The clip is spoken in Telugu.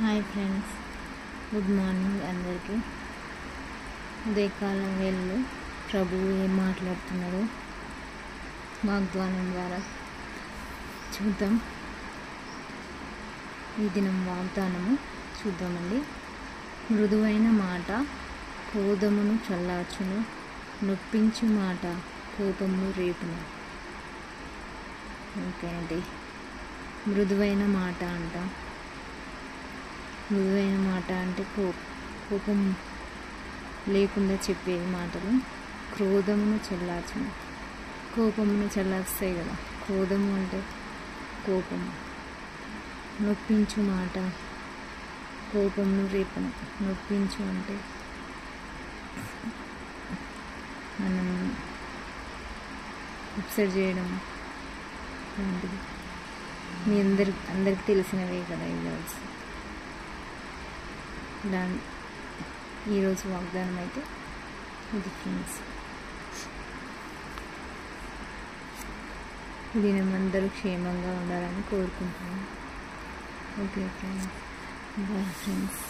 హాయ్ ఫ్రెండ్స్, గుడ్ మార్నింగ్ అందరికీ. ఉదయకాలం వేళలో ప్రభువు ఏం మాట్లాడుతున్నారో వాగ్దానం ద్వారా చూద్దాం. ఈ దినం వాగ్దానము చూద్దామండి. మృదువైన మాట క్రోధమును చల్లార్చును, నొప్పించు మాట కోపమును రేపును. ఓకే అండి, మృదువైన మాట అంట. మృదువైన మాట అంటే కోపం లేకుండా చెప్పే మాటలు. క్రోధమును చల్లార్చును, కోపమును చల్లార్స్తాయి కదా. క్రోధము అంటే కోపము. నొప్పించు మాట కోపమును రేపను. నొప్పించు అంటే మనం అప్సెట్ చేయడం లాంటిది. మీ అందరికి తెలిసినవే కదా ఈ వర్డ్స్. ఈరోజు వాగ్దానం అయితే ఇది ఫ్రెండ్స్. ఇది అందరూ క్షేమంగా ఉండాలని కోరుకుంటున్నాను. Okay friends, bye friends.